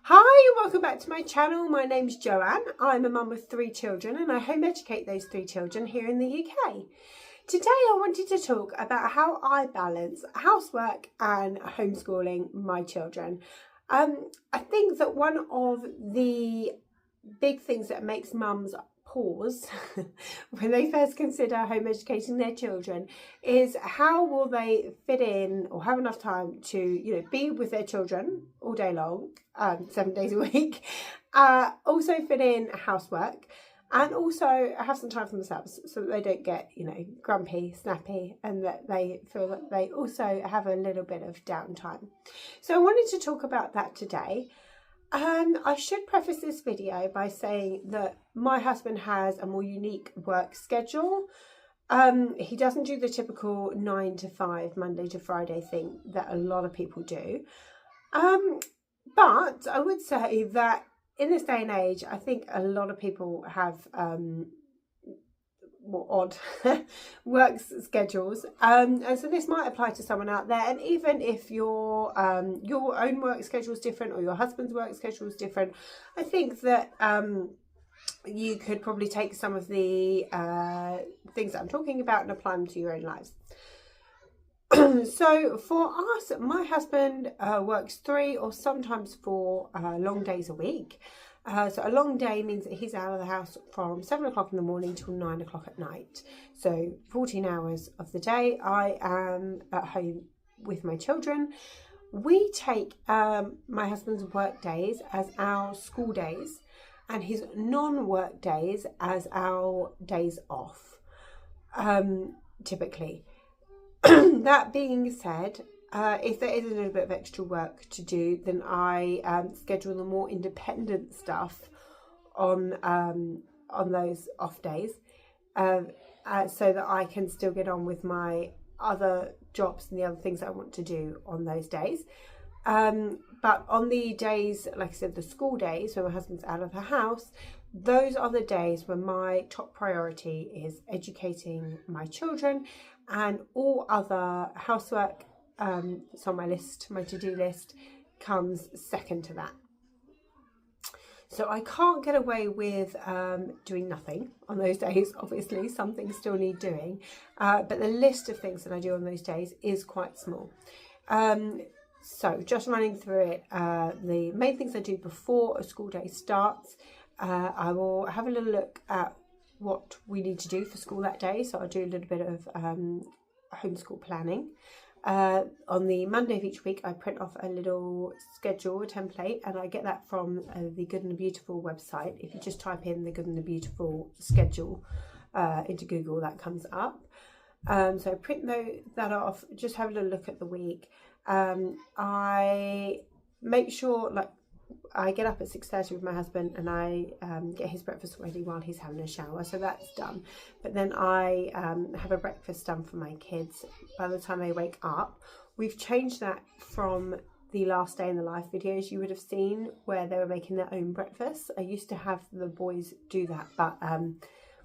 Hi, welcome back to my channel. My name's Joanne. I'm a mum with 3 children and I home educate those 3 children here in the UK. Today I wanted to talk about how I balance housework and homeschooling my children. I think that one of the big things that makes mums pause when they first consider home educating their children is how will they fit in or have enough time to be with their children all day long, 7 days a week, also fit in housework and also have some time for themselves so that they don't get grumpy, snappy, and that they feel that they also have a little bit of downtime. So I wanted to talk about that today. I should preface this video by saying that my husband has a more unique work schedule. He doesn't do the typical 9 to 5 Monday to Friday thing that a lot of people do. But I would say that in this day and age, I think a lot of people have more odd work schedules, and so this might apply to someone out there. And even if your own work schedule is different or your husband's work schedule is different, I think that you could probably take some of the things that I'm talking about and apply them to your own lives. So for us, my husband works 3 or sometimes 4 long days a week. So a long day means that he's out of the house from 7 o'clock in the morning till 9 o'clock at night. So 14 hours of the day I am at home with my children. We take my husband's work days as our school days and his non-work days as our days off, typically. That being said, if there is a little bit of extra work to do, then I schedule the more independent stuff on those off days, so that I can still get on with my other jobs and the other things that I want to do on those days. But on the days, like I said, the school days when my husband's out of the house, those are the days when my top priority is educating my children, and all other housework that's on my list, my to-do list, comes second to that. So I can't get away with doing nothing on those days. Obviously, some things still need doing, but the list of things that I do on those days is quite small. So just running through it, the main things I do before a school day starts, I will have a little look at what we need to do for school that day. So I'll do a little bit of homeschool planning. On the Monday of each week, I print off a little schedule, a template, and I get that from the Good and the Beautiful website. If you just type in the Good and the Beautiful schedule into Google, that comes up. So I print that off, just have a little look at the week. I make sure, I get up at 6:30 with my husband and I get his breakfast ready while he's having a shower, so that's done. But then I have a breakfast done for my kids by the time they wake up. We've changed that from the last day in the life videos you would have seen where they were making their own breakfast. I used to have the boys do that, but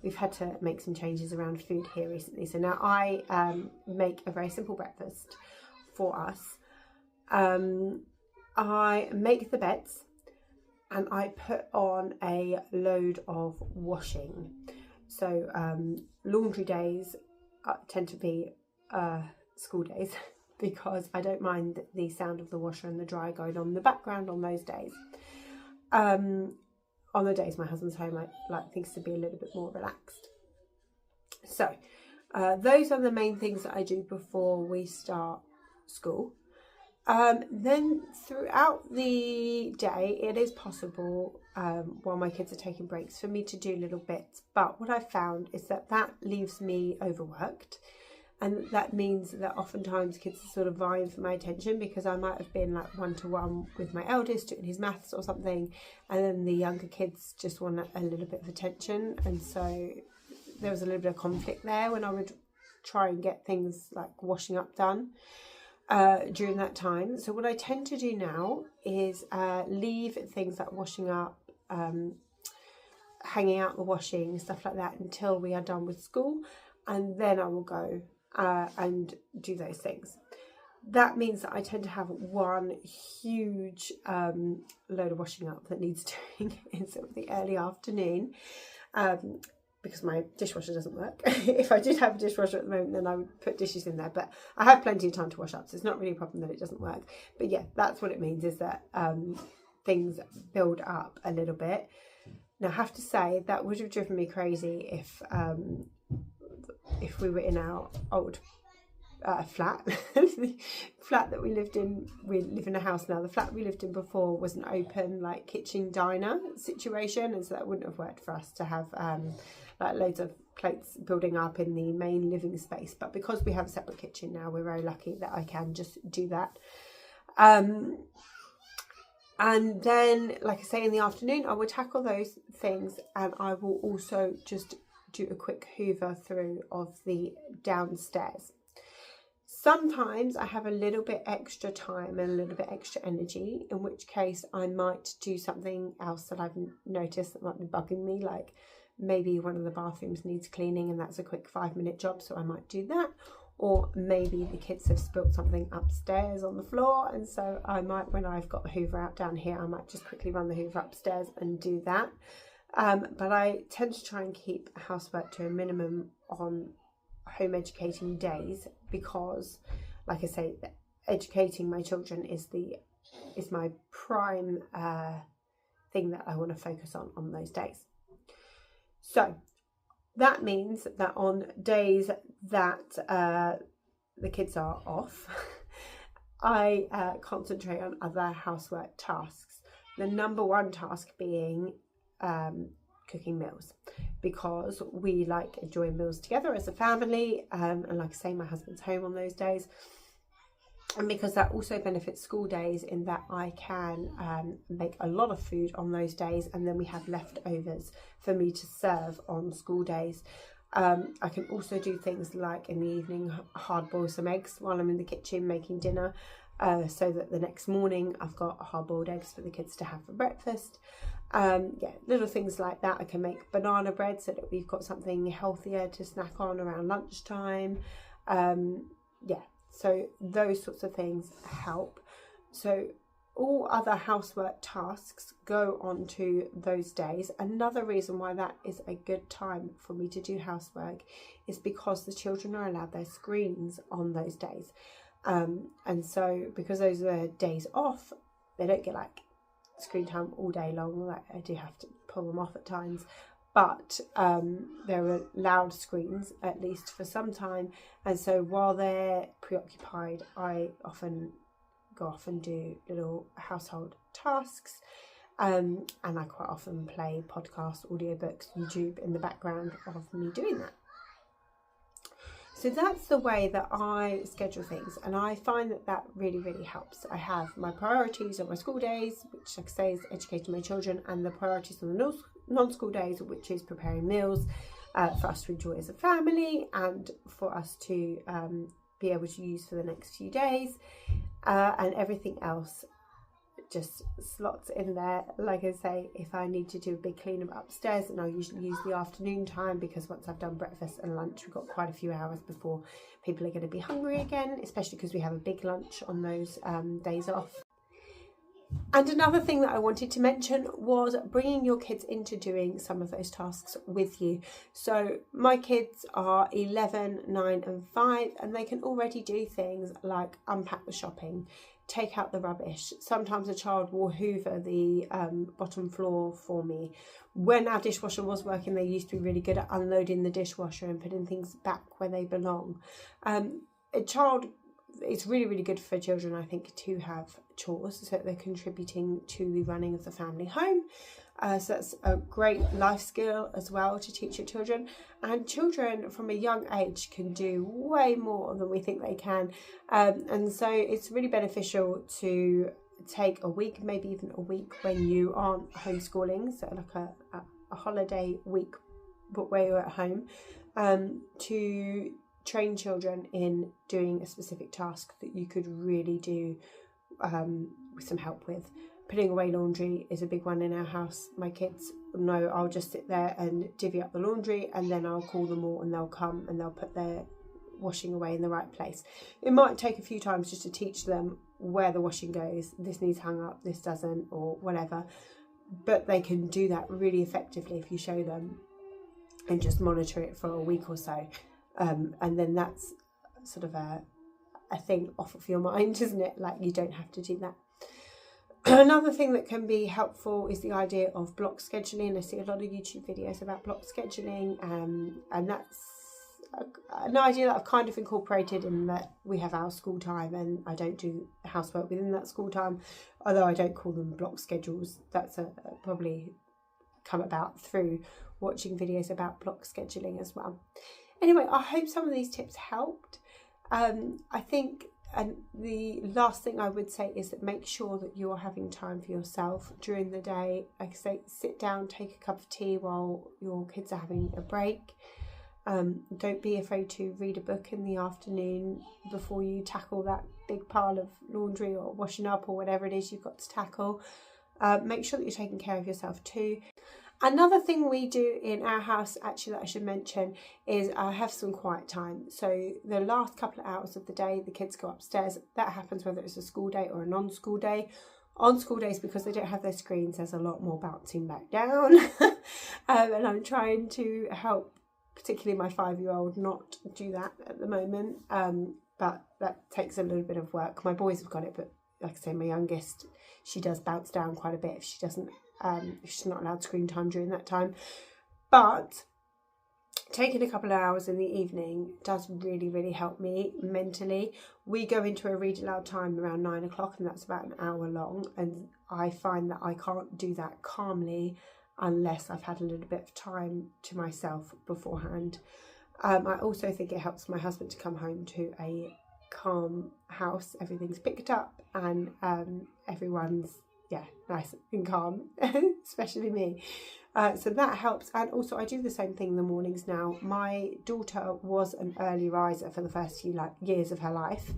we've had to make some changes around food here recently. So now I make a very simple breakfast for us. I make the beds and I put on a load of washing. So laundry days tend to be school days because I don't mind the sound of the washer and the dryer going on in the background on those days. On the days my husband's home, I like things to be a little bit more relaxed. So those are the main things that I do before we start school. Then throughout the day, it is possible while my kids are taking breaks for me to do little bits. But what I've found is that leaves me overworked. And that means that oftentimes kids are sort of vying for my attention because I might have been like one-to-one with my eldest doing his maths or something. And then the younger kids just want a little bit of attention. And so there was a little bit of conflict there when I would try and get things like washing up done during that time. So what I tend to do now is leave things like washing up, hanging out the washing, stuff like that until we are done with school, and then I will go and do those things. that means that I tend to have one huge load of washing up that needs doing in sort of the early afternoon, because my dishwasher doesn't work. If I did have a dishwasher at the moment, then I would put dishes in there, but I have plenty of time to wash up, so it's not really a problem that it doesn't work. But yeah, that's what it means, is that things build up a little bit. Now I have to say that would have driven me crazy if we were in our old flat. The flat that we lived in, we live in a house now. The flat we lived in before was an open like kitchen diner situation, and so that wouldn't have worked for us to have like loads of plates building up in the main living space. But because we have a separate kitchen now, we're very lucky that I can just do that. And then, like I say, in the afternoon I will tackle those things, and I will also just do a quick hoover through of the downstairs. Sometimes I have a little bit extra time and a little bit extra energy, in which case I might do something else that I've noticed that might be bugging me, like maybe one of the bathrooms needs cleaning and that's a quick 5-minute job, so I might do that. Or maybe the kids have spilt something upstairs on the floor, and so I might, when I've got the hoover out down here, I might just quickly run the hoover upstairs and do that. But I tend to try and keep housework to a minimum on home educating days, because like I say, educating my children is my prime thing that I want to focus on those days. So that means that on days that the kids are off, I concentrate on other housework tasks. The number one task being cooking meals, because we like enjoying meals together as a family, and like I say, my husband's home on those days, and because that also benefits school days in that I can make a lot of food on those days, and then we have leftovers for me to serve on school days. I can also do things like in the evening hard boil some eggs while I'm in the kitchen making dinner, so that the next morning I've got hard boiled eggs for the kids to have for breakfast. Yeah, little things like that. I can make banana bread so that we've got something healthier to snack on around lunchtime. Yeah, so those sorts of things help. So all other housework tasks go on to those days. Another reason why that is a good time for me to do housework is because the children are allowed their screens on those days. And so because those are days off, they don't get like screen time all day long. Like, I do have to pull them off at times, but they're allowed screens at least for some time. And so while they're preoccupied, I often go off and do little household tasks, and I quite often play podcasts, audiobooks, YouTube in the background of me doing that. So that's the way that I schedule things, and I find that that really, really helps. I have my priorities on my school days, which, like I say, is educating my children, and the priorities on the non-school days, which is preparing meals for us to enjoy as a family and for us to be able to use for the next few days, and everything else just slots in there. Like I say, if I need to do a big clean up upstairs, and I'll usually use the afternoon time, because once I've done breakfast and lunch, we've got quite a few hours before people are going to be hungry again, especially because we have a big lunch on those days off. And another thing that I wanted to mention was bringing your kids into doing some of those tasks with you. So my kids are 11, 9 and 5, and they can already do things like unpack the shopping, take out the rubbish. Sometimes a child will hoover the bottom floor for me. When our dishwasher was working, they used to be really good at unloading the dishwasher and putting things back where they belong. It's really, really good for children, I think, to have chores, so that they're contributing to the running of the family home. So that's a great life skill as well to teach your children. And children from a young age can do way more than we think they can. And so it's really beneficial to take a week, maybe even a week when you aren't homeschooling, so like a holiday week, but where you're at home, to train children in doing a specific task that you could really do with some help with. Putting away laundry is a big one in our house. My kids know I'll just sit there and divvy up the laundry, and then I'll call them all and they'll come and they'll put their washing away in the right place. It might take a few times just to teach them where the washing goes. This needs hung up, this doesn't, or whatever. But they can do that really effectively if you show them and just monitor it for a week or so. And then that's sort of a thing off of your mind, isn't it? Like, you don't have to do that. Another thing that can be helpful is the idea of block scheduling. I see a lot of YouTube videos about block scheduling, and that's an idea that I've kind of incorporated in that we have our school time and I don't do housework within that school time, although I don't call them block schedules. That's probably come about through watching videos about block scheduling as well. Anyway, I hope some of these tips helped. I think, and the last thing I would say is that make sure that you're having time for yourself during the day. Like I say, sit down, take a cup of tea while your kids are having a break. Don't be afraid to read a book in the afternoon before you tackle that big pile of laundry or washing up or whatever it is you've got to tackle. Make sure that you're taking care of yourself too. Another thing we do in our house, actually, that I should mention, is I have some quiet time. So the last couple of hours of the day, the kids go upstairs. That happens whether it's a school day or a non-school day. On school days, because they don't have their screens, there's a lot more bouncing back down. And I'm trying to help, particularly my 5-year-old, not do that at the moment. But that takes a little bit of work. My boys have got it, but like I say, my youngest, she does bounce down quite a bit if she doesn't. If she's not allowed screen time during that time. But taking a couple of hours in the evening does really, really help me mentally. We go into a read aloud time around 9 o'clock, and that's about an hour long. And I find that I can't do that calmly unless I've had a little bit of time to myself beforehand. I also think it helps my husband to come home to a calm house. Everything's picked up and everyone's nice and calm, especially me. So that helps. And also I do the same thing in the mornings now. My daughter was an early riser for the first few years of her life,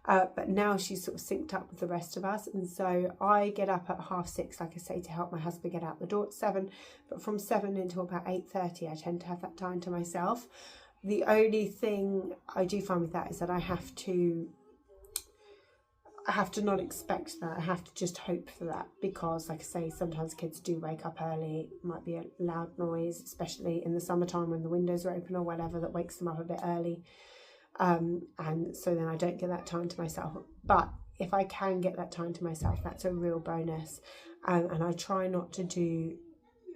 but now she's sort of synced up with the rest of us. And so I get up at 6:30, like I say, to help my husband get out the door at 7. But from 7 until about 8:30, I tend to have that time to myself. The only thing I do find with that is that I have to not expect that. I have to just hope for that, because like I say, sometimes kids do wake up early. It might be a loud noise, especially in the summertime when the windows are open or whatever, that wakes them up a bit early. And so then I don't get that time to myself. But if I can get that time to myself, that's a real bonus. And I try not to do,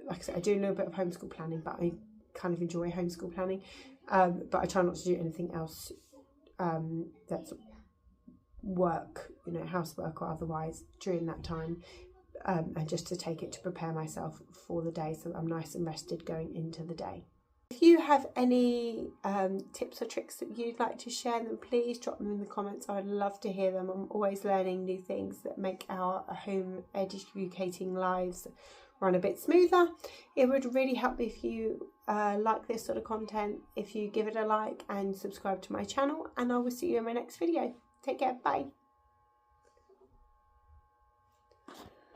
like I said, I do a little bit of homeschool planning, but I kind of enjoy homeschool planning. But I try not to do anything else that's work, housework or otherwise during that time, and just to take it to prepare myself for the day so that I'm nice and rested going into the day. If you have any tips or tricks that you'd like to share, then please drop them in the comments. I would love to hear them. I'm always learning new things that make our home educating lives run a bit smoother. It would really help if you like this sort of content, if you give it a like and subscribe to my channel, and I will see you in my next video. Take care. Bye.